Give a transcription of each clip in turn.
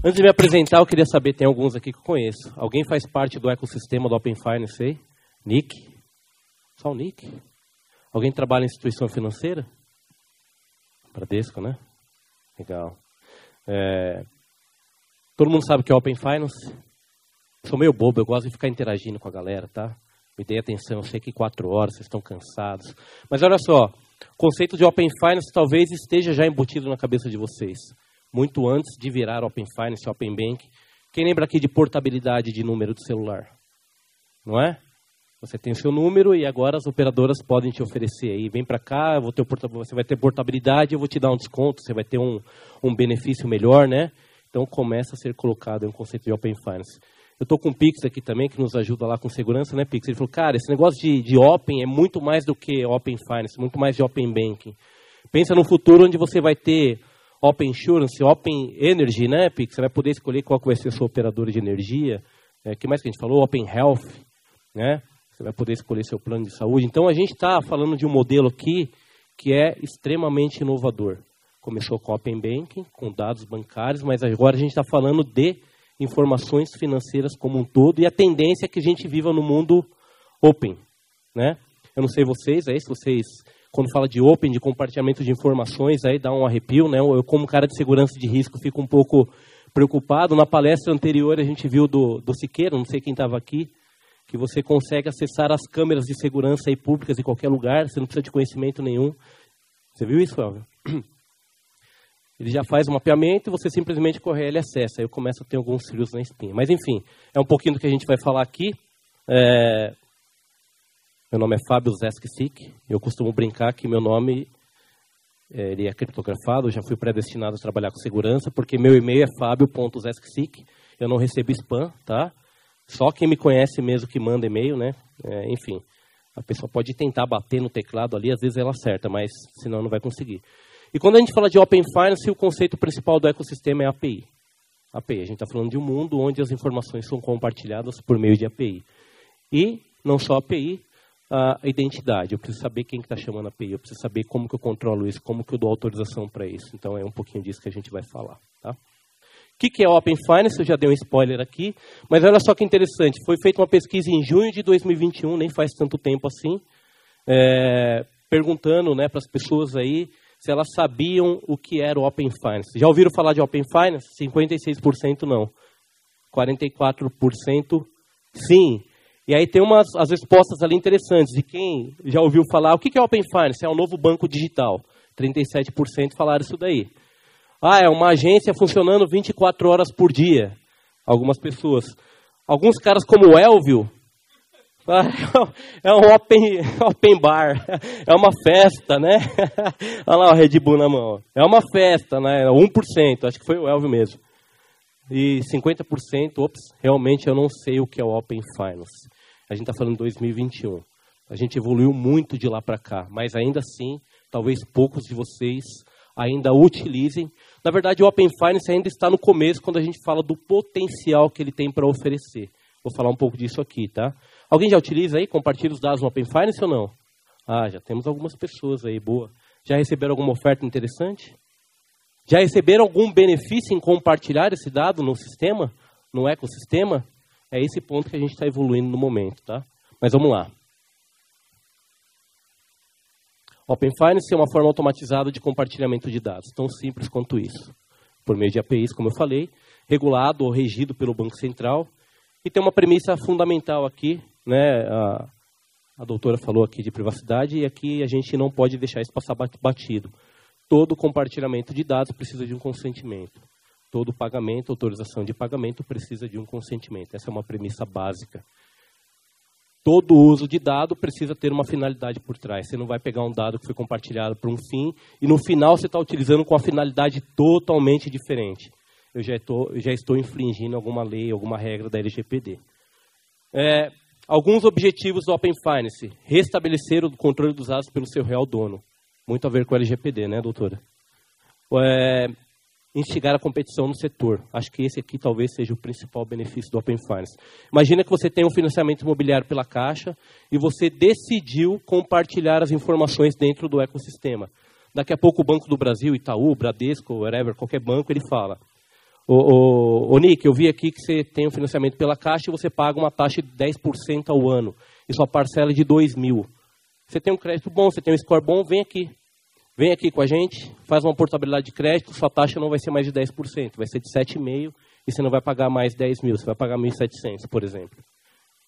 Antes de me apresentar, eu queria saber, tem alguns aqui que eu conheço. Alguém faz parte do ecossistema do Open Finance aí? Nick? Só o Nick? Alguém trabalha em instituição financeira? Bradesco, né? Legal. Todo mundo sabe o que é Open Finance? Sou meio bobo, eu gosto de ficar interagindo com a galera, tá? Me dei atenção, eu sei que 4 horas, vocês estão cansados. Mas olha só, o conceito de Open Finance talvez esteja já embutido na cabeça de vocês. Muito antes de virar Open Finance, Open Bank. Quem lembra aqui de portabilidade de número de celular? Não é? Você tem o seu número e agora as operadoras podem te oferecer aí. Vem para cá, você vai ter portabilidade, eu vou te dar um desconto, você vai ter um benefício melhor, né? Então começa a ser colocado em um conceito de Open Finance. Eu estou com o Pix aqui também, que nos ajuda lá com segurança, né, Pix? Ele falou, cara, esse negócio de Open é muito mais do que Open Finance, muito mais de Open Banking. Pensa no futuro onde você vai ter Open Insurance, Open Energy, né, Pix? Você vai poder escolher qual que vai ser a sua operadora de energia. O que mais que a gente falou? Open Health, né? Você vai poder escolher seu plano de saúde. Então, a gente está falando de um modelo aqui que é extremamente inovador. Começou com Open Banking, com dados bancários, mas agora a gente está falando de informações financeiras como um todo, e a tendência é que a gente viva no mundo open, né? Eu não sei vocês, se vocês, quando fala de open, de compartilhamento de informações, aí dá um arrepio, né? Eu, como cara de segurança de risco, fico um pouco preocupado. Na palestra anterior, a gente viu do Siqueira, não sei quem estava aqui, que você consegue acessar as câmeras de segurança aí públicas em qualquer lugar, você não precisa de conhecimento nenhum. Você viu isso, Elvio? Ele já faz o mapeamento e você simplesmente corre ele e acessa. Aí eu começo a ter alguns frios na espinha. Mas, enfim, é um pouquinho do que a gente vai falar aqui. Meu nome é Fábio Zeskisik. Eu costumo brincar que meu nome ele é criptografado. Eu já fui predestinado a trabalhar com segurança, porque meu e-mail é fabio.zeskisik. Eu não recebo spam, tá? Só quem me conhece mesmo que manda e-mail, né? Enfim, a pessoa pode tentar bater no teclado ali, às vezes ela acerta, mas senão não vai conseguir. E quando a gente fala de Open Finance, o conceito principal do ecossistema é a API. API, a gente está falando de um mundo onde as informações são compartilhadas por meio de API. E não só API, a identidade. Eu preciso saber quem está chamando a API, eu preciso saber como que eu controlo isso, como que eu dou autorização para isso. Então é um pouquinho disso que a gente vai falar. Tá? O que é Open Finance? Eu já dei um spoiler aqui, mas olha só que interessante. Foi feita uma pesquisa em junho de 2021, nem faz tanto tempo assim, perguntando, né, para as pessoas aí se elas sabiam o que era o Open Finance. Já ouviram falar de Open Finance? 56% não. 44% sim. E aí tem as respostas ali interessantes. De quem já ouviu falar, o que é Open Finance? É um novo banco digital. 37% falaram isso daí. É uma agência funcionando 24 horas por dia. Algumas pessoas. Alguns caras como o Elvio, é um open bar, é uma festa, né? Olha lá o Red Bull na mão. É uma festa, né? 1%, acho que foi o Elvio mesmo. E 50%, realmente eu não sei o que é o Open Finance. A gente está falando de 2021. A gente evoluiu muito de lá para cá, mas ainda assim, talvez poucos de vocês ainda utilizem. Na verdade, o Open Finance ainda está no começo, quando a gente fala do potencial que ele tem para oferecer. Vou falar um pouco disso aqui, tá? Alguém já utiliza aí? Compartilha os dados no Open Finance ou não? Já temos algumas pessoas aí, boa. Já receberam alguma oferta interessante? Já receberam algum benefício em compartilhar esse dado no sistema, no ecossistema? É esse ponto que a gente está evoluindo no momento, tá? Mas vamos lá. Open Finance é uma forma automatizada de compartilhamento de dados, tão simples quanto isso. Por meio de APIs, como eu falei, regulado ou regido pelo Banco Central. E tem uma premissa fundamental aqui, né? A doutora falou aqui de privacidade, e aqui a gente não pode deixar isso passar batido. Todo compartilhamento de dados precisa de um consentimento. Todo pagamento, autorização de pagamento precisa de um consentimento. Essa é uma premissa básica. Todo uso de dado precisa ter uma finalidade por trás. Você não vai pegar um dado que foi compartilhado para um fim e no final você está utilizando com uma finalidade totalmente diferente. Eu já estou infringindo alguma lei, alguma regra da LGPD. Alguns objetivos do Open Finance. Restabelecer o controle dos dados pelo seu real dono. Muito a ver com a LGPD, né, doutora? Instigar a competição no setor. Acho que esse aqui talvez seja o principal benefício do Open Finance. Imagina que você tem um financiamento imobiliário pela Caixa e você decidiu compartilhar as informações dentro do ecossistema. Daqui a pouco o Banco do Brasil, Itaú, Bradesco, whatever, qualquer banco, ele fala: Ô, Nick, eu vi aqui que você tem um financiamento pela Caixa e você paga uma taxa de 10% ao ano. E sua parcela é de 2.000. Você tem um crédito bom, você tem um score bom, vem aqui. Vem aqui com a gente, faz uma portabilidade de crédito, sua taxa não vai ser mais de 10%, vai ser de 7,5% e você não vai pagar mais 10.000, você vai pagar 1.700, por exemplo.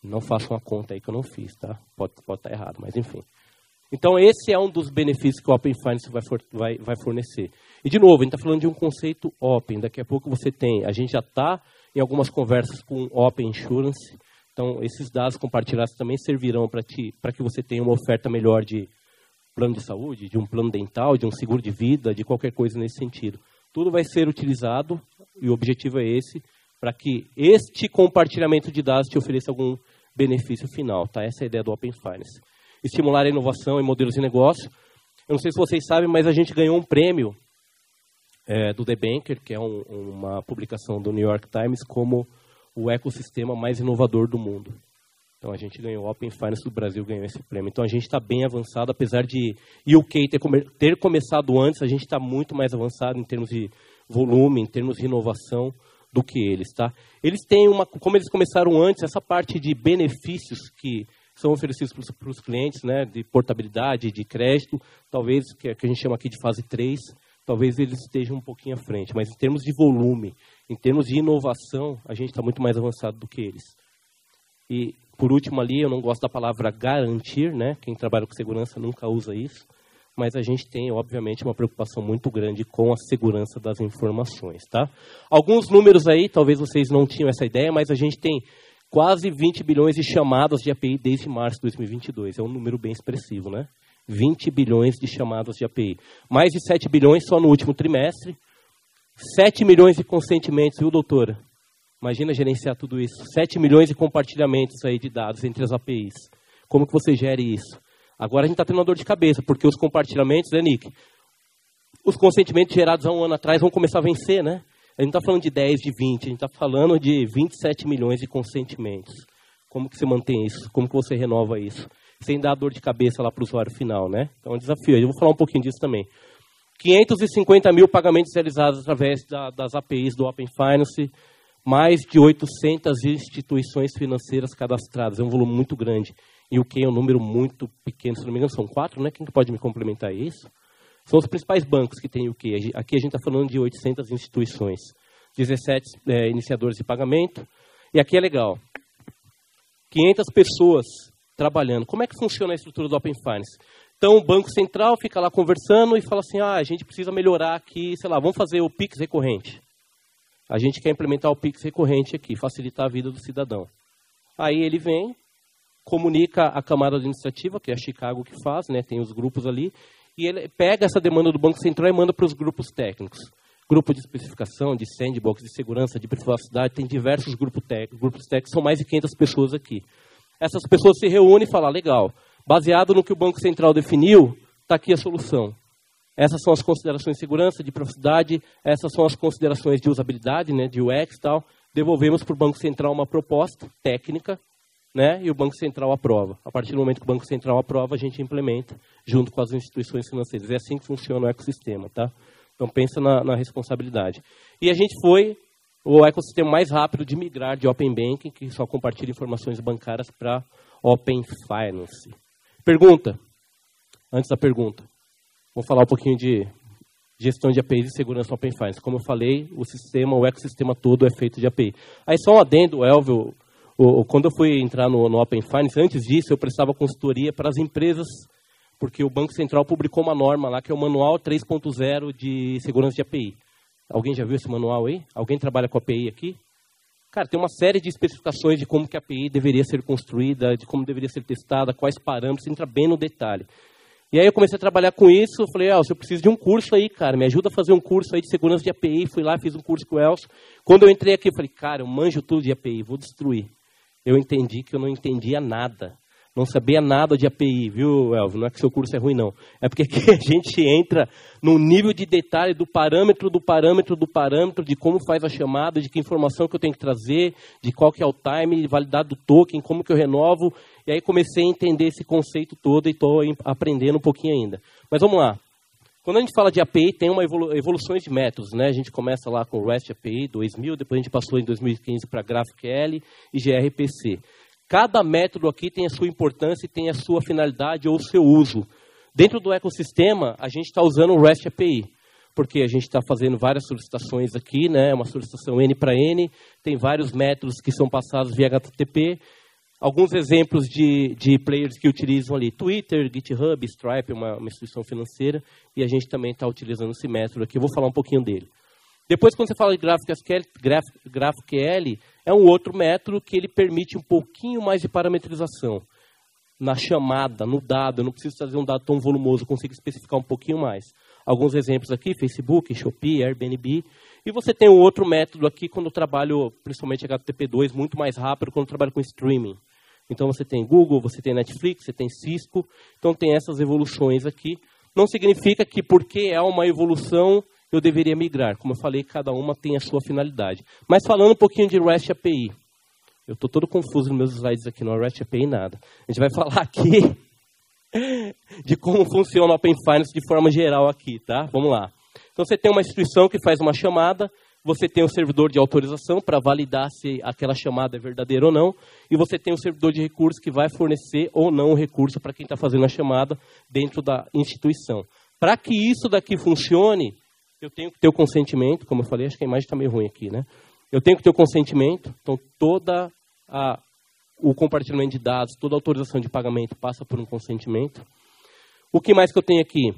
Não faça uma conta aí que eu não fiz, tá? Pode estar errado, mas enfim. Então, esse é um dos benefícios que o Open Finance vai fornecer. E, de novo, a gente está falando de um conceito open. Daqui a pouco você tem... A gente já está em algumas conversas com Open Insurance. Então, esses dados compartilhados também servirão para que você tenha uma oferta melhor de plano de saúde, de um plano dental, de um seguro de vida, de qualquer coisa nesse sentido. Tudo vai ser utilizado, e o objetivo é esse, para que este compartilhamento de dados te ofereça algum benefício final. Tá? Essa é a ideia do Open Finance. Estimular a inovação em modelos de negócio. Eu não sei se vocês sabem, mas a gente ganhou um prêmio do The Banker, que é uma publicação do New York Times, como o ecossistema mais inovador do mundo. Então a gente ganhou, o Open Finance do Brasil ganhou esse prêmio. Então a gente está bem avançado, apesar de UK ter começado antes, a gente está muito mais avançado em termos de volume, em termos de inovação do que eles. Tá? Eles têm como eles começaram antes, essa parte de benefícios que são oferecidos para os clientes, né, de portabilidade, de crédito, talvez, que a gente chama aqui de fase 3, talvez eles estejam um pouquinho à frente. Mas em termos de volume, em termos de inovação, a gente está muito mais avançado do que eles. E, por último ali, eu não gosto da palavra garantir, né? Quem trabalha com segurança nunca usa isso, mas a gente tem, obviamente, uma preocupação muito grande com a segurança das informações. Tá? Alguns números aí, talvez vocês não tinham essa ideia, mas a gente tem quase 20 bilhões de chamadas de API desde março de 2022. É um número bem expressivo, né? 20 bilhões de chamadas de API. Mais de 7 bilhões só no último trimestre. 7 milhões de consentimentos, viu, doutora? Imagina gerenciar tudo isso. 7 milhões de compartilhamentos aí de dados entre as APIs. Como que você gere isso? Agora a gente está tendo uma dor de cabeça, porque os compartilhamentos, né, Nick? Os consentimentos gerados há um ano atrás vão começar a vencer, né? A gente não está falando de 10, de 20, a gente está falando de 27 milhões de consentimentos. Como que você mantém isso? Como que você renova isso? Sem dar dor de cabeça lá para o usuário final, né? Então é um desafio. Eu vou falar um pouquinho disso também. 550 mil pagamentos realizados através das APIs do Open Finance, mais de 800 instituições financeiras cadastradas. É um volume muito grande. E o que é um número muito pequeno, se não me engano, são 4, né? Quem que pode me complementar isso? São os principais bancos que têm o quê? Aqui a gente está falando de 800 instituições, 17 iniciadores de pagamento. E aqui é legal, 500 pessoas trabalhando. Como é que funciona a estrutura do Open Finance? Então, o Banco Central fica lá conversando e fala assim, a gente precisa melhorar aqui, sei lá, vamos fazer o Pix recorrente. A gente quer implementar o Pix recorrente aqui, facilitar a vida do cidadão. Aí ele vem, comunica a camada administrativa, que é a Chicago que faz, né, tem os grupos ali, e ele pega essa demanda do Banco Central e manda para os grupos técnicos. Grupo de especificação, de sandbox, de segurança, de privacidade, tem diversos grupos técnicos, são mais de 500 pessoas aqui. Essas pessoas se reúnem e falam, legal, baseado no que o Banco Central definiu, está aqui a solução. Essas são as considerações de segurança, de privacidade, essas são as considerações de usabilidade, né, de UX e tal. Devolvemos para o Banco Central uma proposta técnica, né, e o Banco Central aprova. A partir do momento que o Banco Central aprova, a gente implementa junto com as instituições financeiras. É assim que funciona o ecossistema. Tá? Então, pensa na responsabilidade. E a gente foi o ecossistema mais rápido de migrar de Open Banking, que só compartilha informações bancárias, para Open Finance. Pergunta? Antes da pergunta. Vou falar um pouquinho de gestão de APIs e segurança Open Finance. Como eu falei, o ecossistema todo é feito de API. Aí só um adendo, Elvio, quando eu fui entrar no Open Finance, antes disso eu prestava consultoria para as empresas, porque o Banco Central publicou uma norma lá, que é o Manual 3.0 de Segurança de API. Alguém já viu esse manual aí? Alguém trabalha com API aqui? Cara, tem uma série de especificações de como que a API deveria ser construída, de como deveria ser testada, quais parâmetros, entra bem no detalhe. E aí eu comecei a trabalhar com isso, eu falei, Elcio, eu preciso de um curso aí, cara, me ajuda a fazer um curso aí de segurança de API. Fui lá, fiz um curso com o Elcio. Quando eu entrei aqui, eu falei, cara, eu manjo tudo de API, vou destruir. Eu entendi que eu não entendia nada. Não sabia nada de API, viu, Elvio? Não é que seu curso é ruim, não. É porque aqui a gente entra num nível de detalhe do parâmetro, de como faz a chamada, de que informação que eu tenho que trazer, de qual que é o time, de validade do token, como que eu renovo. E aí comecei a entender esse conceito todo e estou aprendendo um pouquinho ainda. Mas vamos lá. Quando a gente fala de API, tem uma evoluções de métodos, né? A gente começa lá com o REST API 2000, depois a gente passou em 2015 para GraphQL e gRPC. Cada método aqui tem a sua importância e tem a sua finalidade ou o seu uso. Dentro do ecossistema, a gente está usando o REST API, porque a gente está fazendo várias solicitações aqui, né? Uma solicitação N para N, tem vários métodos que são passados via HTTP. Alguns exemplos de players que utilizam ali, Twitter, GitHub, Stripe, uma instituição financeira, e a gente também está utilizando esse método aqui. Eu vou falar um pouquinho dele. Depois, quando você fala de GraphQL, é um outro método que ele permite um pouquinho mais de parametrização. Na chamada, no dado, eu não preciso trazer um dado tão volumoso, eu consigo especificar um pouquinho mais. Alguns exemplos aqui, Facebook, Shopee, Airbnb. E você tem um outro método aqui quando eu trabalho, principalmente HTTP2, muito mais rápido quando eu trabalho com streaming. Então você tem Google, você tem Netflix, você tem Cisco. Então tem essas evoluções aqui. Não significa que porque é uma evolução eu deveria migrar. Como eu falei, cada uma tem a sua finalidade. Mas falando um pouquinho de REST API. Eu estou todo confuso nos meus slides aqui, não é REST API nada. A gente vai falar aqui de como funciona o Open Finance de forma geral aqui, tá? Vamos lá. Então você tem uma instituição que faz uma chamada, você tem um servidor de autorização para validar se aquela chamada é verdadeira ou não, e você tem um servidor de recursos que vai fornecer ou não o recurso para quem está fazendo a chamada dentro da instituição. Para que isso daqui funcione, eu tenho que ter o consentimento, como eu falei, acho que a imagem está meio ruim aqui, né? Eu tenho que ter o consentimento, então o compartilhamento de dados, toda a autorização de pagamento passa por um consentimento. O que mais que eu tenho aqui?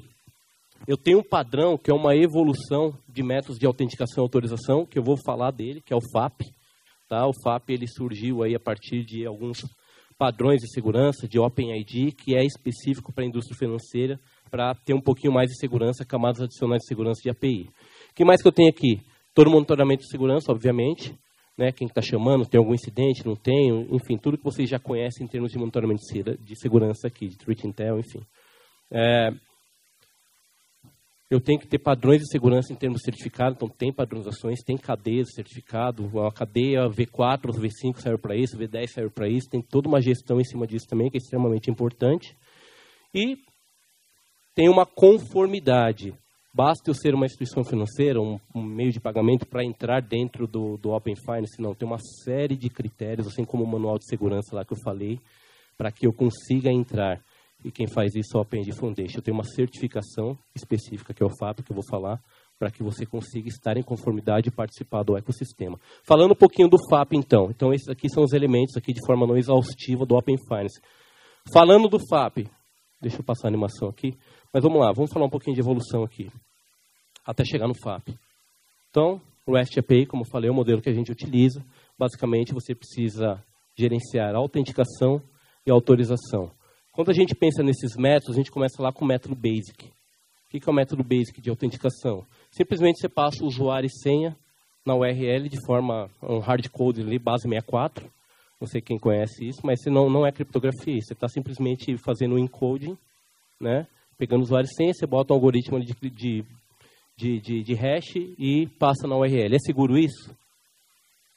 Eu tenho um padrão que é uma evolução de métodos de autenticação e autorização, que eu vou falar dele, que é o FAP. Tá? O FAP ele surgiu aí a partir de alguns padrões de segurança, de OpenID, que é específico para a indústria financeira, para ter um pouquinho mais de segurança, camadas adicionais de segurança de API. O que mais que eu tenho aqui? Todo o monitoramento de segurança, obviamente. Né? Quem está chamando, tem algum incidente, não tem, enfim, tudo que vocês já conhecem em termos de monitoramento de segurança aqui, de Threat Intel, enfim. Eu tenho que ter padrões de segurança em termos de certificado, então tem padronizações, tem cadeias de certificado, a cadeia V4, V5 serve para isso, V10 serve para isso, tem toda uma gestão em cima disso também, que é extremamente importante. E tem uma conformidade. Basta eu ser uma instituição financeira, um meio de pagamento para entrar dentro do Open Finance, não, tem uma série de critérios, assim como o manual de segurança lá que eu falei, para que eu consiga entrar. E quem faz isso é o OpenID Foundation. Eu tenho uma certificação específica, que é o FAP, que eu vou falar, para que você consiga estar em conformidade e participar do ecossistema. Falando um pouquinho do FAP, então. Então, esses aqui são os elementos aqui de forma não exaustiva do Open Finance. Falando do FAP, deixa eu passar a animação aqui, mas vamos lá, vamos falar um pouquinho de evolução aqui, até chegar no FAP. Então, o REST API, como eu falei, é o modelo que a gente utiliza. Basicamente, você precisa gerenciar a autenticação e a autorização. Quando a gente pensa nesses métodos, a gente começa lá com o método BASIC. O que é o método BASIC de autenticação? Simplesmente você passa o usuário e senha na URL de forma, um hardcode ali, base 64. Não sei quem conhece isso, mas não é criptografia. Você está simplesmente fazendo um encoding, né? Pegando o usuário e senha, você bota um algoritmo de hash e passa na URL. É seguro isso?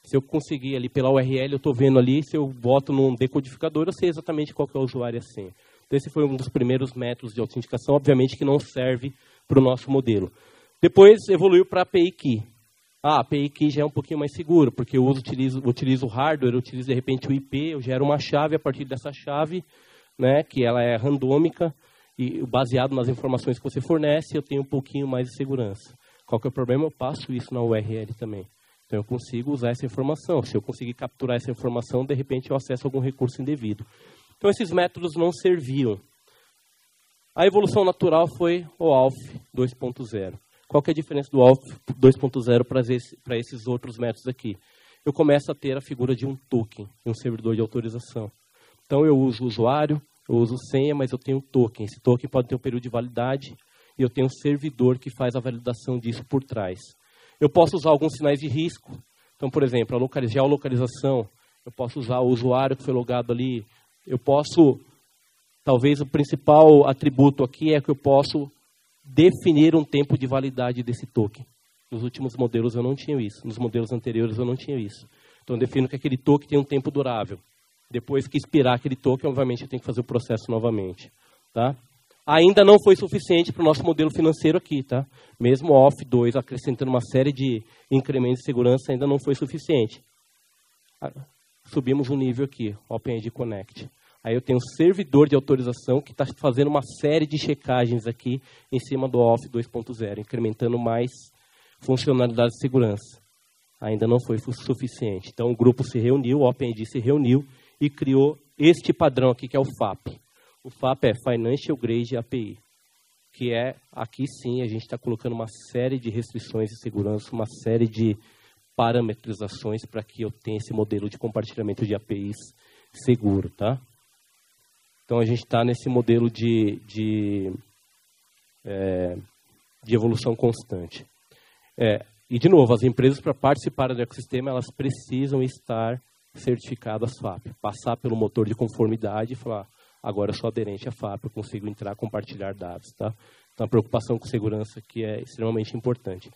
Se eu conseguir ali pela URL, eu estou vendo ali, se eu boto num decodificador, eu sei exatamente qual que é o usuário e a senha. Então, esse foi um dos primeiros métodos de autenticação, obviamente que não serve para o nosso modelo. Depois evoluiu para a API Key. A API Key já é um pouquinho mais seguro, porque eu utilizo o hardware, eu utilizo de repente o IP, eu gero uma chave, a partir dessa chave, né, que ela é randômica, e baseado nas informações que você fornece, eu tenho um pouquinho mais de segurança. Qual que é o problema? Eu passo isso na URL também. Então, eu consigo usar essa informação. Se eu conseguir capturar essa informação, de repente eu acesso algum recurso indevido. Então, esses métodos não serviam. A evolução natural foi o ALF 2.0. Qual que é a diferença do ALF 2.0 para esses outros métodos aqui? Eu começo a ter a figura de um token, um servidor de autorização. Então, eu uso o usuário, eu uso senha, mas eu tenho um token. Esse token pode ter um período de validade e eu tenho um servidor que faz a validação disso por trás. Eu posso usar alguns sinais de risco. Então, por exemplo, a geolocalização. Eu posso usar o usuário que foi logado ali. Eu posso, talvez o principal atributo aqui é que eu posso definir um tempo de validade desse token. Nos últimos modelos eu não tinha isso. Nos modelos anteriores eu não tinha isso. Então, eu defino que aquele token tem um tempo durável. Depois que expirar aquele token, obviamente, eu tenho que fazer o processo novamente. Tá? ainda não foi suficiente para o nosso modelo financeiro aqui, tá? Mesmo o Auth 2 acrescentando uma série de incrementos de segurança, ainda não foi suficiente. Subimos um nível aqui, OpenID Connect. Aí eu tenho um servidor de autorização que está fazendo uma série de checagens aqui em cima do Auth 2.0, incrementando mais funcionalidades de segurança. Ainda não foi suficiente. Então o grupo se reuniu, o OpenID se reuniu e criou este padrão aqui, que é o FAP. O FAP é Financial Grade API, que é, aqui sim, a gente está colocando uma série de restrições de segurança, uma série de parametrizações para que eu tenha esse modelo de compartilhamento de APIs seguro, tá? Então, a gente está nesse modelo de evolução constante. E, de novo, as empresas, para participar do ecossistema, elas precisam estar certificadas FAP. Passar pelo motor de conformidade e falar, agora eu sou aderente à FAP, eu consigo entrar, compartilhar dados. Tá? Então, a preocupação com segurança aqui é extremamente importante.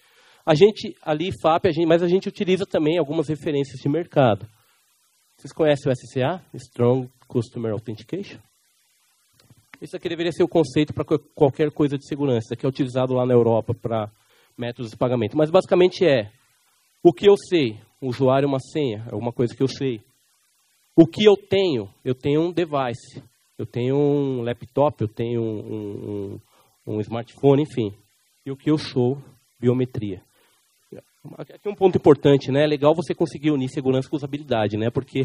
A gente, ali, FAP, mas a gente utiliza também algumas referências de mercado. Vocês conhecem o SCA? Strong Customer Authentication? Isso aqui deveria ser o conceito para qualquer coisa de segurança. Isso aqui é utilizado lá na Europa para métodos de pagamento. Mas basicamente o que eu sei. O usuário é uma senha, é alguma coisa que eu sei. O que eu tenho um device. Eu tenho um laptop, eu tenho um smartphone, enfim. E o que eu sou, biometria. Aqui um ponto importante, né? É legal você conseguir unir segurança com usabilidade, né? Porque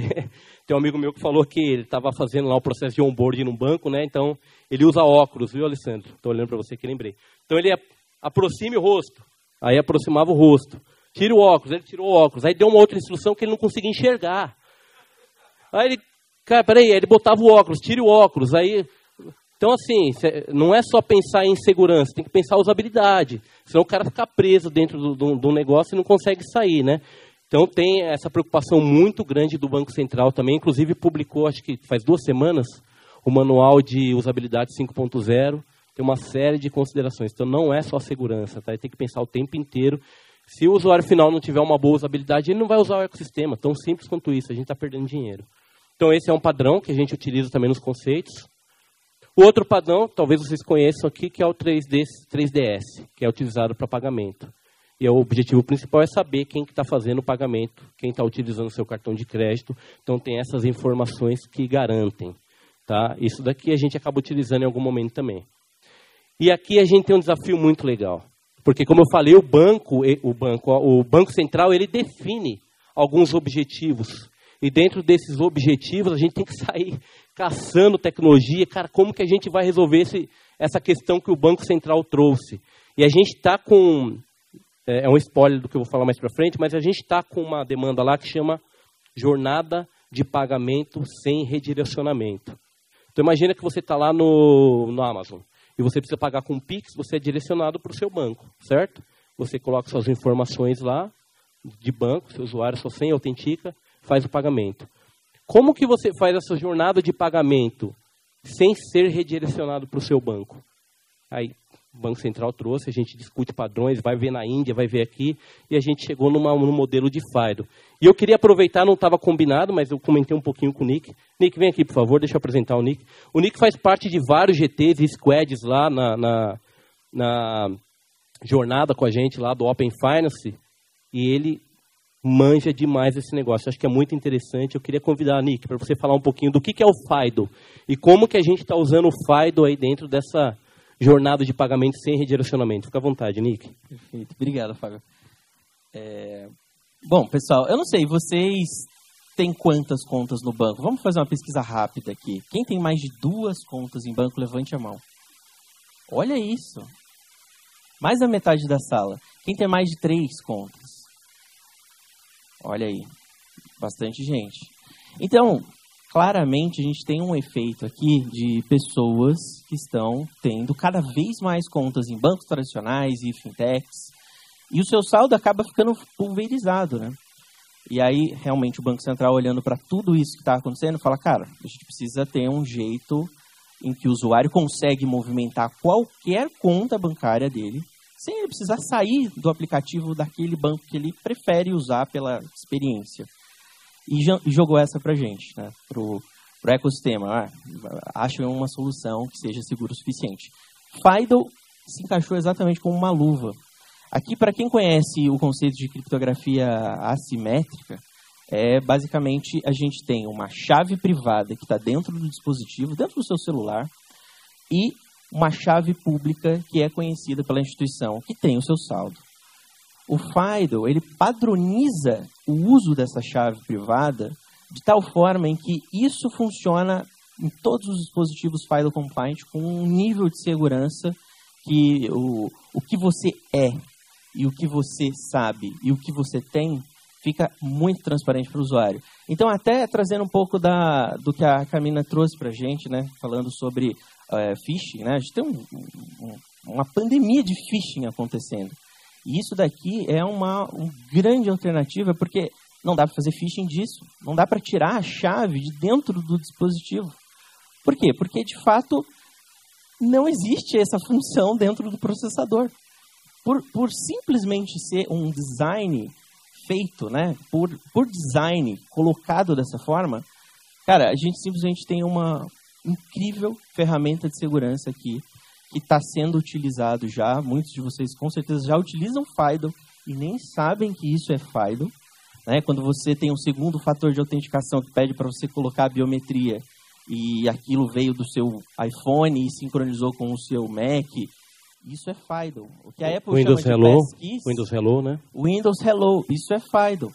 tem um amigo meu que falou que ele estava fazendo lá o processo de onboarding no banco, né? Então, ele usa óculos, viu, Alessandro? Estou olhando para você que lembrei. Então, ele aproxime o rosto. Aí, aproximava o rosto. Tira o óculos. Ele tirou o óculos. Aí, deu uma outra instrução que ele não conseguia enxergar. Aí, ele... Cara, peraí. Aí, ele botava o óculos. Tira o óculos. Aí... Então, assim, não é só pensar em segurança, tem que pensar em usabilidade. Senão o cara fica preso dentro do negócio e não consegue sair, né? Então, tem essa preocupação muito grande do Banco Central também. Inclusive, publicou, acho que faz 2 semanas, o Manual de Usabilidade 5.0. Tem uma série de considerações. Então, não é só segurança, tá? Tem que pensar o tempo inteiro. Se o usuário final não tiver uma boa usabilidade, ele não vai usar o ecossistema. Tão simples quanto isso. A gente está perdendo dinheiro. Então, esse é um padrão que a gente utiliza também nos conceitos. O outro padrão, talvez vocês conheçam aqui, que é o 3DS, que é utilizado para pagamento. E o objetivo principal é saber quem está fazendo o pagamento, quem está utilizando o seu cartão de crédito. Então, tem essas informações que garantem. Tá? Isso daqui a gente acaba utilizando em algum momento também. E aqui a gente tem um desafio muito legal. Porque, como eu falei, o Banco Central, ele define alguns objetivos. E dentro desses objetivos, a gente tem que sair caçando tecnologia. Cara, como que a gente vai resolver essa questão que o Banco Central trouxe? E a gente está com... É um spoiler do que eu vou falar mais para frente, mas a gente está com uma demanda lá que chama Jornada de Pagamento Sem Redirecionamento. Então, imagina que você está lá no Amazon e você precisa pagar com Pix, você é direcionado para o seu banco, certo? Você coloca suas informações lá de banco, seu usuário, sua senha, autentica, faz o pagamento. Como que você faz essa jornada de pagamento sem ser redirecionado para o seu banco? Aí o Banco Central trouxe, a gente discute padrões, vai ver na Índia, vai ver aqui, e a gente chegou num modelo de FIDO. E eu queria aproveitar, não estava combinado, mas eu comentei um pouquinho com o Nick. Nick, vem aqui, por favor, deixa eu apresentar o Nick. O Nick faz parte de vários GTs e squads lá na jornada com a gente lá do Open Finance, e ele manja demais esse negócio. Acho que é muito interessante. Eu queria convidar a Nick para você falar um pouquinho do que é o FIDO e como que a gente está usando o FIDO aí dentro dessa jornada de pagamento sem redirecionamento. Fica à vontade, Nick. Perfeito. Obrigado, Fábio. Bom, pessoal, eu não sei, vocês têm quantas contas no banco? Vamos fazer uma pesquisa rápida aqui. Quem tem mais de 2 contas em banco, levante a mão. Olha isso. Mais da metade da sala. Quem tem mais de 3 contas? Olha aí, bastante gente. Então, claramente a gente tem um efeito aqui de pessoas que estão tendo cada vez mais contas em bancos tradicionais e fintechs, e o seu saldo acaba ficando pulverizado, né? E aí, realmente, o Banco Central, olhando para tudo isso que está acontecendo, fala, cara, a gente precisa ter um jeito em que o usuário consegue movimentar qualquer conta bancária dele, sem ele precisar sair do aplicativo daquele banco que ele prefere usar pela experiência. E jogou essa para a gente, né? Para o para o ecossistema. Achem uma solução que seja segura o suficiente. FIDO se encaixou exatamente como uma luva. Aqui, para quem conhece o conceito de criptografia assimétrica, basicamente a gente tem uma chave privada que está dentro do dispositivo, dentro do seu celular, e uma chave pública que é conhecida pela instituição, que tem o seu saldo. O FIDO, ele padroniza o uso dessa chave privada de tal forma em que isso funciona em todos os dispositivos FIDO compliant com um nível de segurança que o que você é e o que você sabe e o que você tem fica muito transparente para o usuário. Então, até trazendo um pouco do que a Carmina trouxe para a gente, né, falando sobre phishing, né, a gente tem uma pandemia de phishing acontecendo. E isso daqui é uma grande alternativa, porque não dá para fazer phishing disso. Não dá para tirar a chave de dentro do dispositivo. Por quê? Porque, de fato, não existe essa função dentro do processador. Por simplesmente ser um design feito, né, por design colocado dessa forma, cara, a gente simplesmente tem uma incrível ferramenta de segurança aqui, que está sendo utilizado já. Muitos de vocês com certeza já utilizam FIDO e nem sabem que isso é FIDO. Né? Quando você tem um segundo fator de autenticação que pede para você colocar a biometria e aquilo veio do seu iPhone e sincronizou com o seu Mac, isso é FIDO. O que a Apple Windows chama de Hello, passkeys, Windows Hello, né? Windows Hello, isso é FIDO.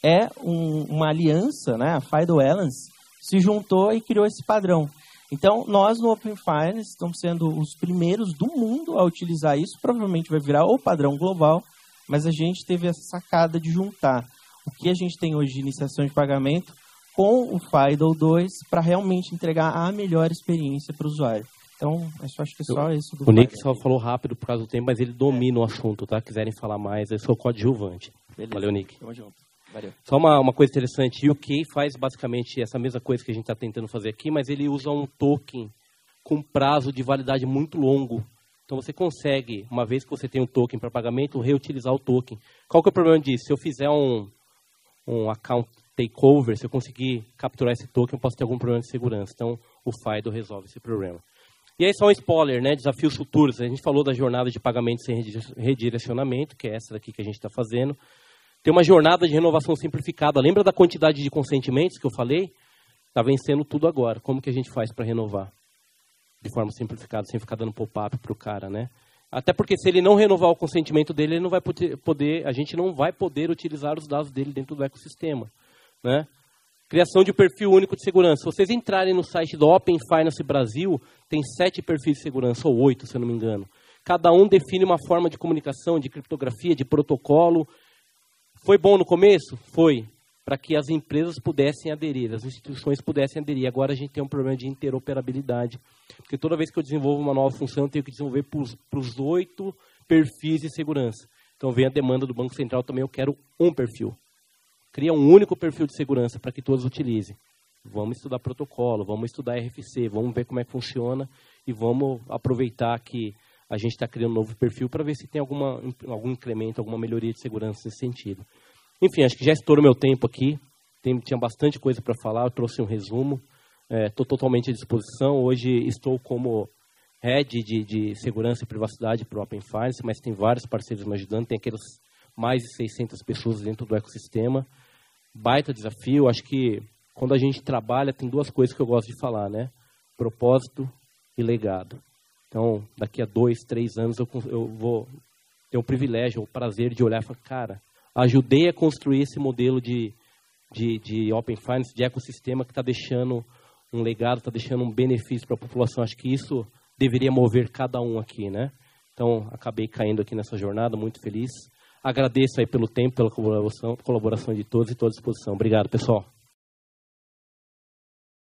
É uma aliança, né? A FIDO Alliance se juntou e criou esse padrão. Então, nós no Open Finance estamos sendo os primeiros do mundo a utilizar isso. Provavelmente vai virar o padrão global, mas a gente teve essa sacada de juntar o que a gente tem hoje de iniciação de pagamento com o FIDO 2 para realmente entregar a melhor experiência para o usuário. Então, eu acho que é só isso. O Nick só falou rápido por causa do tempo, mas ele domina o assunto, tá? Quiserem falar mais, eu sou coadjuvante. Beleza. Valeu, Nick. Tamo junto. Valeu. Só uma coisa interessante, o UK faz basicamente essa mesma coisa que a gente está tentando fazer aqui, mas ele usa um token com prazo de validade muito longo. Então você consegue, uma vez que você tem um token para pagamento, reutilizar o token. Qual que é o problema disso? Se eu fizer um account takeover, se eu conseguir capturar esse token, eu posso ter algum problema de segurança. Então o FIDO resolve esse problema. E aí só um spoiler, né? Desafios futuros. A gente falou da jornada de pagamento sem redirecionamento, que é essa daqui que a gente está fazendo. Tem uma jornada de renovação simplificada. Lembra da quantidade de consentimentos que eu falei? Está vencendo tudo agora. Como que a gente faz para renovar? De forma simplificada, sem ficar dando pop-up para o cara, né? Até porque se ele não renovar o consentimento dele, ele não vai poder, a gente não vai poder utilizar os dados dele dentro do ecossistema, né? Criação de perfil único de segurança. Se vocês entrarem no site do Open Finance Brasil, tem 7 perfis de segurança, ou 8, se eu não me engano. Cada um define uma forma de comunicação, de criptografia, de protocolo. Foi bom no começo? Foi. Para que as empresas pudessem aderir, as instituições pudessem aderir. Agora a gente tem um problema de interoperabilidade. Porque toda vez que eu desenvolvo uma nova função, eu tenho que desenvolver para os 8 perfis de segurança. Então vem a demanda do Banco Central também, eu quero um perfil. Cria um único perfil de segurança para que todos utilizem. Vamos estudar protocolo, vamos estudar RFC, vamos ver como é que funciona e vamos aproveitar que a gente está criando um novo perfil para ver se tem algum incremento, alguma melhoria de segurança nesse sentido. Enfim, acho que já estourou meu tempo aqui. Tinha bastante coisa para falar, eu trouxe um resumo. Estou totalmente à disposição. Hoje estou como head de segurança e privacidade para o Open Finance, mas tem vários parceiros me ajudando. Tem aquelas mais de 600 pessoas dentro do ecossistema. Baita desafio. Acho que quando a gente trabalha, tem 2 coisas que eu gosto de falar, né? Propósito e legado. Então, daqui a 2, 3 anos, eu vou ter o privilégio, o prazer de olhar e falar, cara, ajudei a construir esse modelo de Open Finance, de ecossistema que está deixando um legado, está deixando um benefício para a população. Acho que isso deveria mover cada um aqui, né? Então, acabei caindo aqui nessa jornada, muito feliz. Agradeço aí pelo tempo, pela colaboração de todos e estou à disposição. Obrigado, pessoal.